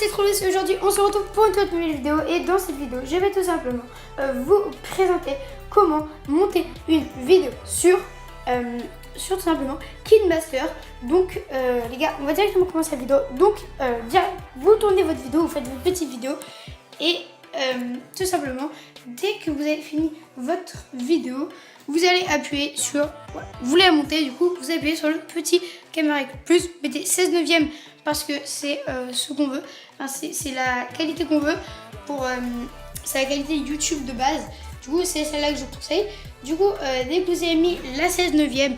c'est trop et aujourd'hui on se retrouve pour une toute nouvelle vidéo et dans cette vidéo je vais tout simplement vous présenter comment monter une vidéo sur tout simplement KineMaster. Donc les gars, on va directement commencer la vidéo. Donc vous tournez votre vidéo, vous faites votre petite vidéo et tout simplement dès que vous avez fini votre vidéo, vous allez appuyer sur, voilà, vous voulez la monter, du coup vous appuyez sur le petit caméra plus, mettez 16/9 parce que c'est ce qu'on veut, enfin, c'est la qualité qu'on veut, pour c'est la qualité YouTube de base, du coup c'est celle-là que je vous conseille. Du coup dès que vous avez mis la 16/9,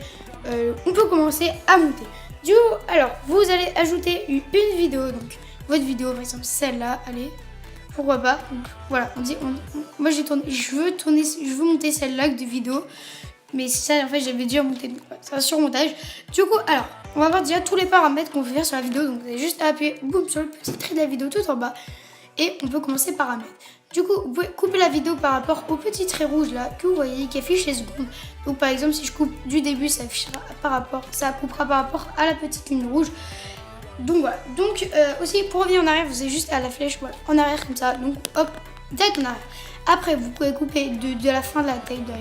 on peut commencer à monter. Du coup alors vous allez ajouter une vidéo, donc votre vidéo par exemple celle-là, allez, pourquoi pas. Donc, voilà, moi j'ai tourné, je veux monter celle-là de vidéo, mais ça en fait j'avais déjà monté, donc ouais, c'est un surmontage. Du coup alors on va voir déjà tous les paramètres qu'on peut faire sur la vidéo. Donc vous avez juste à appuyer boum sur le petit trait de la vidéo tout en bas et on peut commencer paramètres. Du coup vous pouvez couper la vidéo par rapport au petit trait rouge là que vous voyez qui affiche les secondes. Donc par exemple si je coupe du début, ça affichera ça coupera par rapport à la petite ligne rouge. Donc voilà, donc aussi pour revenir en arrière, vous avez juste à la flèche, voilà, en arrière comme ça, donc hop, direct en arrière. Après vous pouvez couper de la fin de la taille de la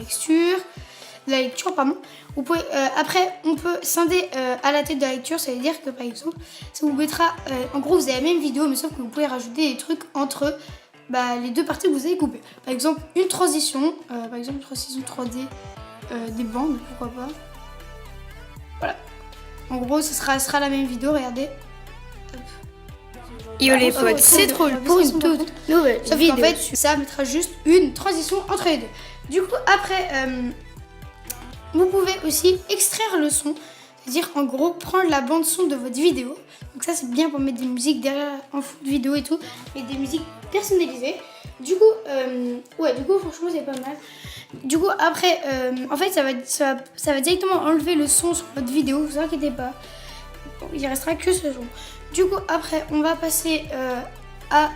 lecture, pardon. Vous pouvez, après on peut scinder à la tête de la lecture, ça veut dire que par exemple ça vous mettra, en gros vous avez la même vidéo mais sauf que vous pouvez rajouter des trucs entre les deux parties que vous avez coupées. Par exemple une transition, par exemple une transition 3D, des bandes, pourquoi pas. Voilà. En gros, ce sera la même vidéo, regardez. Hop. Yo les potes, c'est trop pour une toute nouvelle vidéo. En fait, ça mettra juste une transition entre les deux. Du coup, après, vous pouvez aussi extraire le son, c'est-à-dire en gros prendre la bande son de votre vidéo. Donc ça, c'est bien pour mettre des musiques derrière en fond de vidéo et tout, et des musiques personnalisées. Du coup, franchement, c'est pas mal. Du coup, après, en fait, ça va directement enlever le son sur votre vidéo, vous inquiétez pas. Il restera que ce son. Du coup, après, on va passer à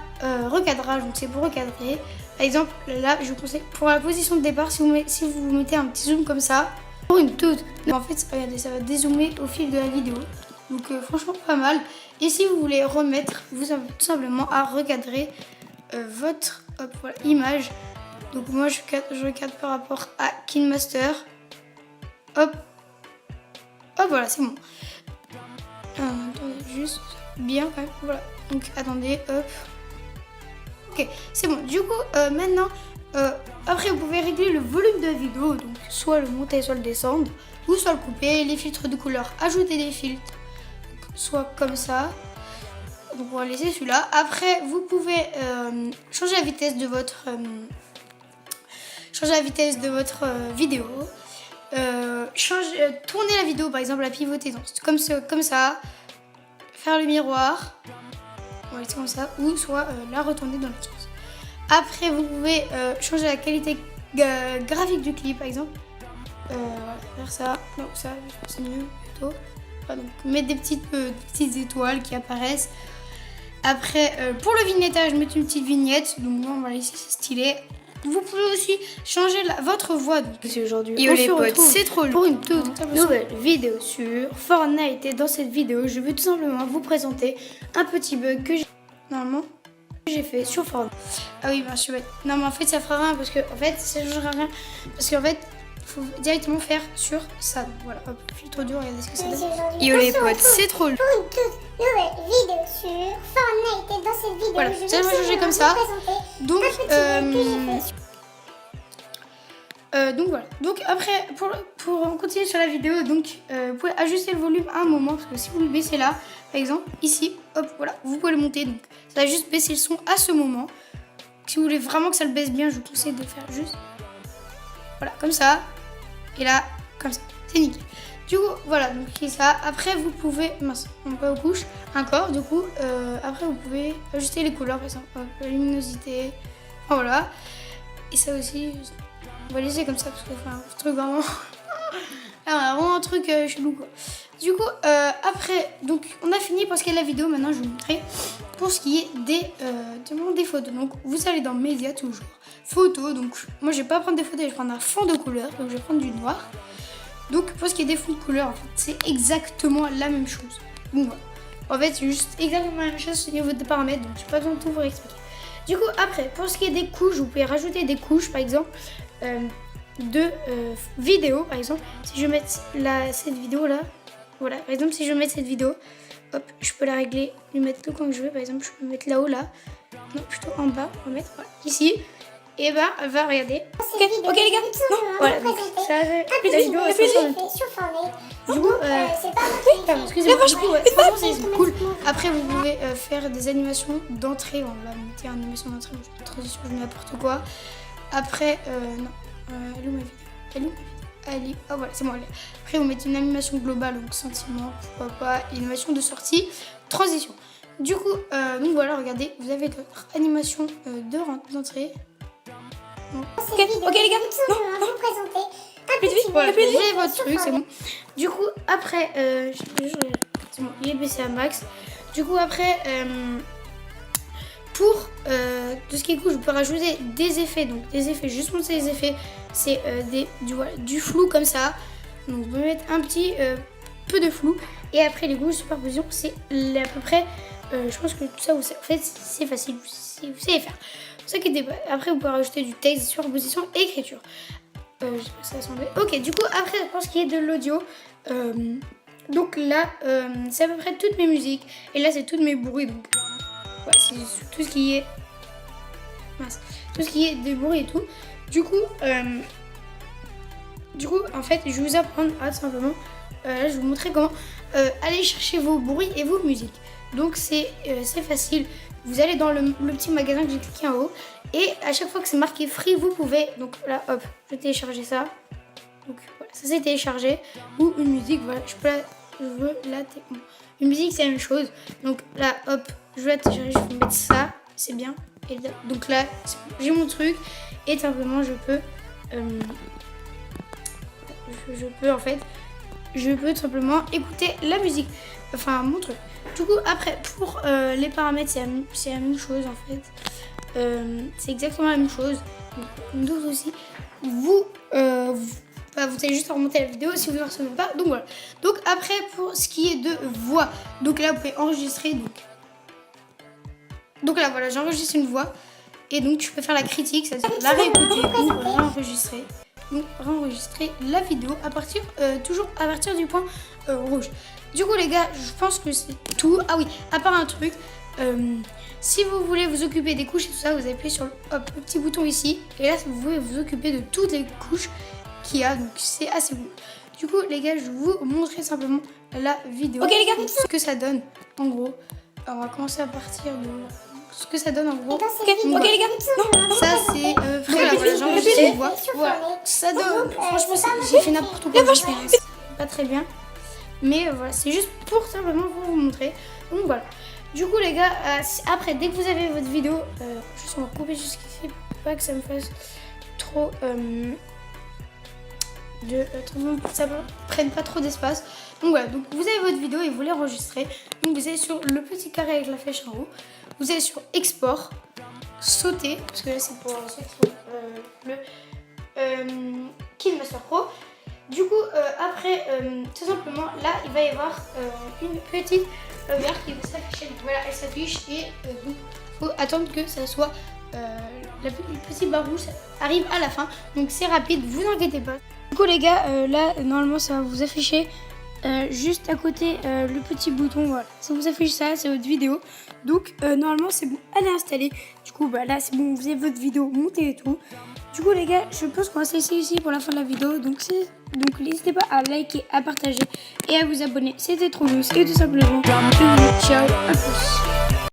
recadrage. Donc, c'est pour recadrer. Par exemple, là, je vous conseille pour la position de départ, si vous mettez un petit zoom comme ça, pour une toute. En fait, regardez, ça va dézoomer au fil de la vidéo. Donc, franchement, pas mal. Et si vous voulez remettre, vous avez tout simplement à recadrer votre image. Donc moi je recadre par rapport à KineMaster. Hop. Hop, voilà, c'est bon. Attendez, juste bien quand même. Voilà. Donc attendez, hop. Ok, c'est bon. Du coup, maintenant, après vous pouvez régler le volume de la vidéo. Donc soit le monter, soit le descendre, ou soit le couper. Les filtres de couleur, ajouter des filtres. Donc, soit comme ça. Donc on va laisser celui-là. Après, vous pouvez changer la vitesse de votre vidéo. Tourner la vidéo, par exemple, la pivoter comme ça. Faire le miroir. On va laisser comme ça. Ou soit la retourner dans l'autre sens. Après, vous pouvez changer la qualité graphique du clip, par exemple. Voilà, faire ça. Non, ça, je pense que c'est mieux plutôt. Voilà, donc mettre des petites étoiles qui apparaissent. Après, pour le vignettage, mettre une petite vignette. Donc moi, on va laisser, c'est stylé. Vous pouvez aussi changer votre voix. Donc c'est aujourd'hui. Yo les potes, c'est trop pour une toute nouvelle vidéo sur Fortnite. Et dans cette vidéo, je vais tout simplement vous présenter un petit bug que j'ai fait sur Fortnite. Ah oui, je suis bête. Non, mais en fait, ça fera rien parce que ça changera rien parce qu'en fait, faut directement faire sur ça. Donc, voilà, hop, filtre dur, regardez ce que ça donne. Yo les potes, c'est trop. Pour une toute nouvelle vidéo sur Fortnite. Et dans cette vidéo, voilà, je vais ça va changer comme ça. Donc, voilà. Donc après, pour continuer sur la vidéo, donc vous pouvez ajuster le volume à un moment parce que si vous le baissez là, par exemple ici, hop, voilà, vous pouvez le monter. Donc ça va juste baisser le son à ce moment. Si vous voulez vraiment que ça le baisse bien, je vous conseille de faire juste voilà comme ça. Et là, comme ça, c'est nickel. Du coup, voilà, donc c'est ça. Après, vous pouvez, on peut aux couches, encore. Du coup, après, vous pouvez ajuster les couleurs, par exemple, la luminosité. Enfin, voilà. Et ça aussi, on va laisser comme ça parce que c'est un truc vraiment. Vraiment un truc chelou, quoi. Du coup, après, donc on a fini pour ce qui est de la vidéo. Maintenant, je vais vous montrer pour ce qui est des photos. Donc, vous allez dans Médias toujours. Photos, donc moi je vais pas prendre des photos, je vais prendre un fond de couleur, donc je vais prendre du noir. Donc pour ce qui est des fonds de couleur, en fait, c'est exactement la même chose. Donc voilà. En fait, c'est juste exactement la même chose au niveau des paramètres, donc j'ai pas besoin de tout vous expliquer. Du coup, après, pour ce qui est des couches, vous pouvez rajouter des couches, par exemple, de vidéos, par exemple. Si je mets cette vidéo là, voilà, par exemple, si je mets cette vidéo, hop, je peux la régler, lui mettre le coin que je veux, par exemple, je peux mettre là-haut, là, non, plutôt en bas, on va mettre voilà, ici. Et bah, va regarder. Ok, les gars, non, voilà, donc ça fait la vidéo. Du coup, excusez-moi, du coup, franchement, c'est cool. Après, vous pouvez faire des animations d'entrée. On va mettre une animation d'entrée, transition, je mets n'importe quoi. Après, non, elle est où ma vidéo? Elle est où ma vidéo? Oh voilà, c'est bon, elle est. Après, vous mettez une animation globale, donc sentiment, pourquoi pas, animation de sortie, transition. Du coup, donc voilà, regardez, vous avez votre animation d'entrée. Ok, les gars, non, vous présenter un petit voilà, j'ai votre truc, c'est bon. Du coup, après, c'est bon, il est baissé à max. Du coup, après, pour tout ce qui est cool, je peux rajouter des effets. Donc, des effets, juste montrer les effets, c'est du flou comme ça. Donc, vous pouvez mettre un petit peu de flou. Et après, les goûts de superposition, c'est à peu près, je pense que tout ça, en fait, c'est facile, vous savez faire. Ne vous inquiétez pas. Après, vous pouvez rajouter du texte, superposition et écriture. Je sais pas si ça va sembler. Ok, du coup, après, pour ce qui est de l'audio, donc là, c'est à peu près toutes mes musiques. Et là, c'est toutes mes bruits. Donc, voilà, c'est tout ce qui est. Mince. Tout ce qui est des bruits et tout. Du coup, en fait, je vais vous apprendre à tout simplement. Là, je vais vous montrer comment aller chercher vos bruits et vos musiques. Donc, c'est facile. Vous allez dans le petit magasin que j'ai cliqué en haut et à chaque fois que c'est marqué free, vous pouvez, donc là, hop, je vais télécharger ça. Donc voilà, ça c'est téléchargé. Ou une musique, voilà, une musique c'est la même chose. Donc là, hop, je vais la télécharger, je vais mettre ça, c'est bien. Et là, donc là, j'ai mon truc et simplement je peux tout simplement écouter la musique. Enfin, mon truc. Du coup, après, pour les paramètres, c'est la même chose en fait. C'est exactement la même chose. Donc aussi, vous allez juste remonter la vidéo si vous ne recevez pas. Donc voilà. Donc après, pour ce qui est de voix, donc là, vous pouvez enregistrer. Donc là, voilà, j'enregistre une voix. Et donc, tu peux faire la critique, c'est-à-dire la réécouter ou réenregistrer. Donc, réenregistrer la vidéo toujours à partir du point rouge. Du coup, les gars, je pense que c'est tout. Ah oui, à part un truc, si vous voulez vous occuper des couches et tout ça, vous appuyez sur le petit bouton ici. Et là, vous pouvez vous occuper de toutes les couches qu'il y a. Donc, c'est assez cool. Du coup, les gars, je vais vous montrer simplement la vidéo. Ok, les gars, ce que ça donne, en gros. Alors, on va commencer à partir de ce que ça donne, en gros. Ok, les gars, ça, c'est... voilà, j'enregistre une voix. Voilà, ça donne... Franchement, j'ai fait n'importe quoi. C'est pas très bien. Mais voilà, c'est juste pour simplement vous montrer. Donc voilà. Du coup, les gars, après, dès que vous avez votre vidéo, juste on va couper jusqu'ici pour pas que ça me fasse trop ça ne prenne pas trop d'espace. Donc voilà, donc vous avez votre vidéo et vous l'enregistrez. Donc vous allez sur le petit carré avec la flèche en haut. Vous allez sur export, sauter, parce que là c'est pour le KineMaster Pro. Du coup, après, tout simplement, là, il va y avoir une petite verte qui va s'afficher. Donc voilà, elle s'affiche et il faut attendre que ça soit la petite barre rouge arrive à la fin. Donc c'est rapide, vous inquiétez pas. Du coup, les gars, là, normalement, ça va vous afficher juste à côté le petit bouton. Voilà, ça vous affiche ça, c'est votre vidéo. Donc, normalement, c'est bon, elle est installée. Du coup, bah, là, c'est bon, vous avez votre vidéo montée et tout. Du coup, les gars, je pense qu'on va se laisser ici pour la fin de la vidéo. Donc n'hésitez pas à liker, à partager et à vous abonner. C'était trop beau. Et tout simplement, ciao, à plus.